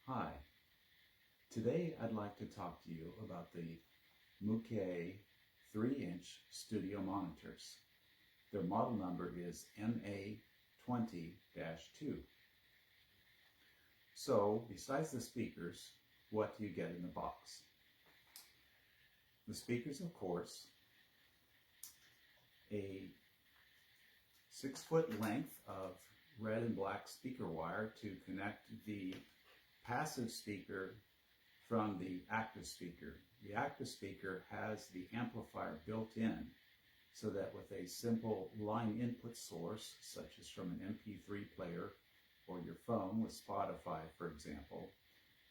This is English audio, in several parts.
Hi, today I'd like to talk to you about the Moukey 3-inch studio monitors. Their model number is MA20-2. So, besides the speakers, what do you get in the box? The speakers, of course, a 6-foot length of red and black speaker wire to connect the passive speaker from the active speaker. The active speaker has the amplifier built in so that with a simple line input source, such as from an MP3 player or your phone with Spotify, for example,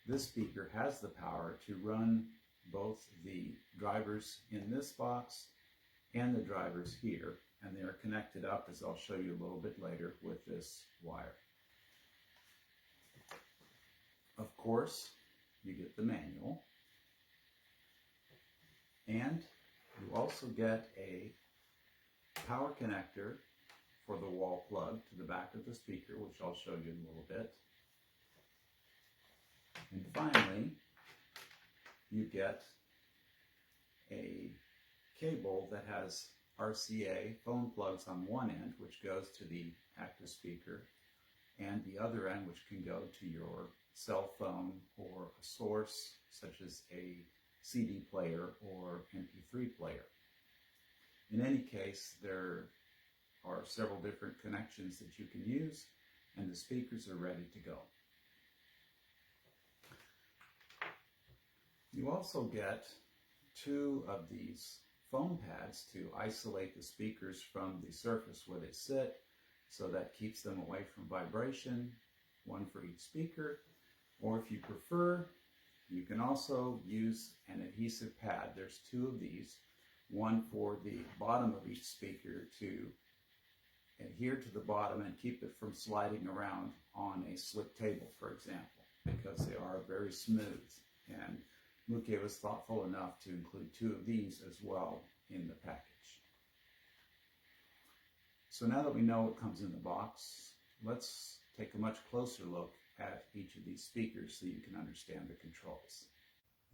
this speaker has the power to run both the drivers in this box and the drivers here, and they are connected up, as I'll show you a little bit later, with this wire. Of course, you get the manual, and you also get a power connector for the wall plug to the back of the speaker, which I'll show you in a little bit. And finally, you get a cable that has RCA phone plugs on one end, which goes to the active speaker, and the other end, which can go to your cell phone or a source such as a CD player or MP3 player. In any case, there are several different connections that you can use, and the speakers are ready to go. You also get 2 of these foam pads to isolate the speakers from the surface where they sit, so that keeps them away from vibration, one for each speaker. Or if you prefer, you can also use an adhesive pad. There's 2 of these, one for the bottom of each speaker to adhere to the bottom and keep it from sliding around on a slick table, for example, because they are very smooth. And Moukey was thoughtful enough to include 2 of these as well in the package. So now that we know what comes in the box, let's take a much closer look at each of these speakers so you can understand the controls.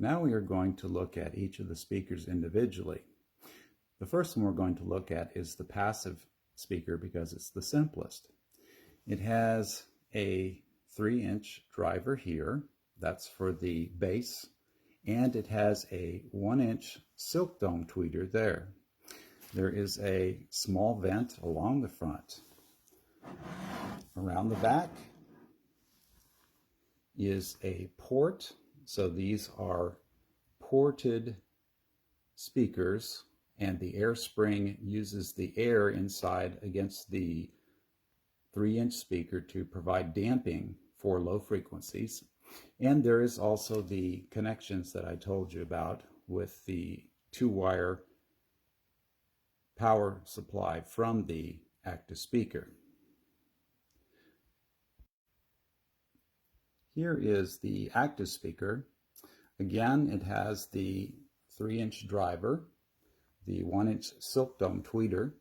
Now we are going to look at each of the speakers individually. The first one we're going to look at is the passive speaker because it's the simplest. It has a 3-inch driver here, that's for the bass, and it has a 1-inch silk dome tweeter there. There is a small vent along the front. Around the back is a port, so these are ported speakers, and the air spring uses the air inside against the 3-inch speaker to provide damping for low frequencies. And there is also the connections that I told you about with the 2-wire power supply from the active speaker. Here is the active speaker. Again, it has the 3-inch driver, the 1-inch silk dome tweeter.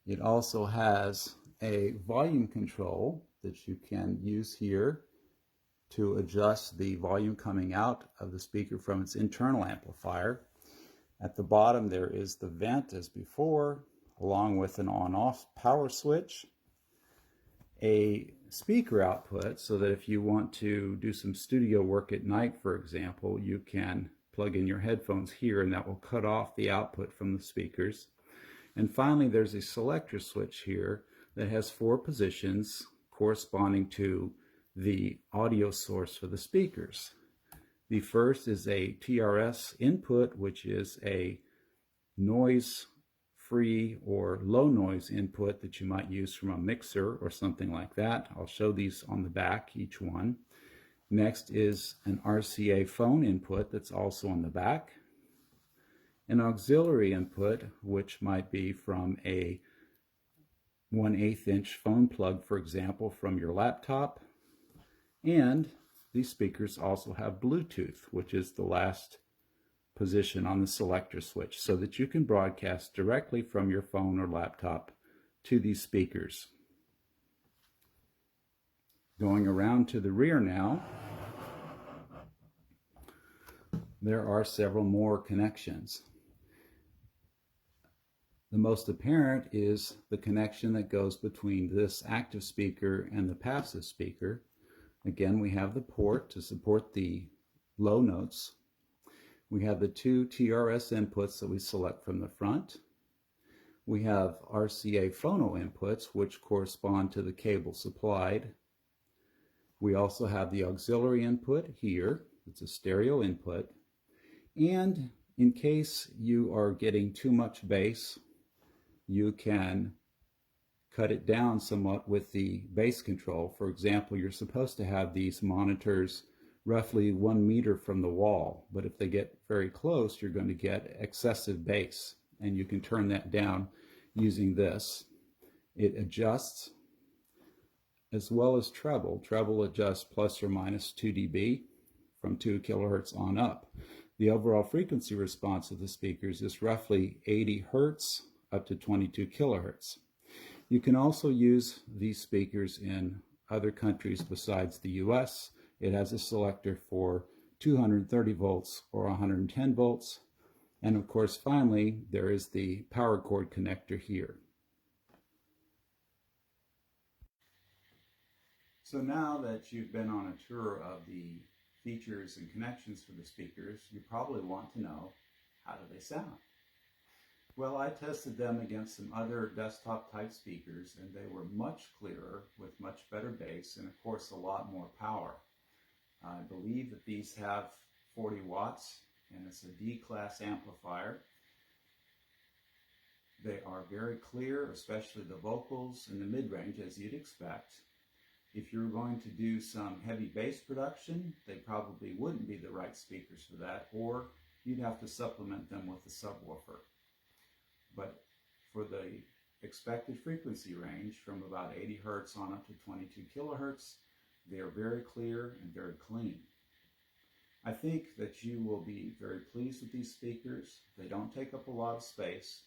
It also has a volume control that you can use here to adjust the volume coming out of the speaker from its internal amplifier. At the bottom there is the vent as before, along with an on-off power switch, a speaker output so that if you want to do some studio work at night, for example, you can plug in your headphones here and that will cut off the output from the speakers. And finally, there's a selector switch here that has 4 positions corresponding to the audio source for the speakers. The first is a TRS input, which is a noise-free or low noise input that you might use from a mixer or something like that. I'll show these on the back, each one. Next is an RCA phone input that's also on the back. An auxiliary input, which might be from a 1/8 inch phone plug, for example, from your laptop. And these speakers also have Bluetooth, which is the last position on the selector switch, so that you can broadcast directly from your phone or laptop to these speakers. Going around to the rear now, there are several more connections. The most apparent is the connection that goes between this active speaker and the passive speaker. Again, we have the port to support the low notes. We have the two TRS inputs that we select from the front. We have RCA phono inputs, which correspond to the cable supplied. We also have the auxiliary input here. It's a stereo input. And in case you are getting too much bass, you can cut it down somewhat with the bass control. For example, you're supposed to have these monitors roughly 1 meter from the wall, but if they get very close, you're going to get excessive bass, and you can turn that down using this. It adjusts as well as treble. Treble adjusts plus or minus 2 dB from 2 kilohertz on up. The overall frequency response of the speakers is roughly 80 hertz up to 22 kilohertz. You can also use these speakers in other countries besides the US. It has a selector for 230 volts or 110 volts. And of course, finally, there is the power cord connector here. So now that you've been on a tour of the features and connections for the speakers, you probably want to know, how do they sound? Well, I tested them against some other desktop type speakers, and they were much clearer with much better bass and of course a lot more power. I believe that these have 40 watts and it's a D-class amplifier. They are very clear, especially the vocals in the mid-range, as you'd expect. If you're going to do some heavy bass production, they probably wouldn't be the right speakers for that, or you'd have to supplement them with a subwoofer. But for the expected frequency range from about 80 hertz on up to 22 kilohertz, they are very clear and very clean. I think that you will be very pleased with these speakers. They don't take up a lot of space.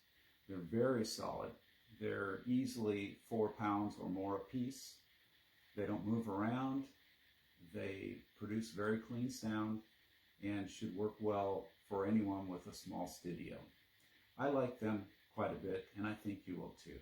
They're very solid. They're easily 4 pounds or more a piece. They don't move around. They produce very clean sound and should work well for anyone with a small studio. I like them quite a bit, and I think you will too.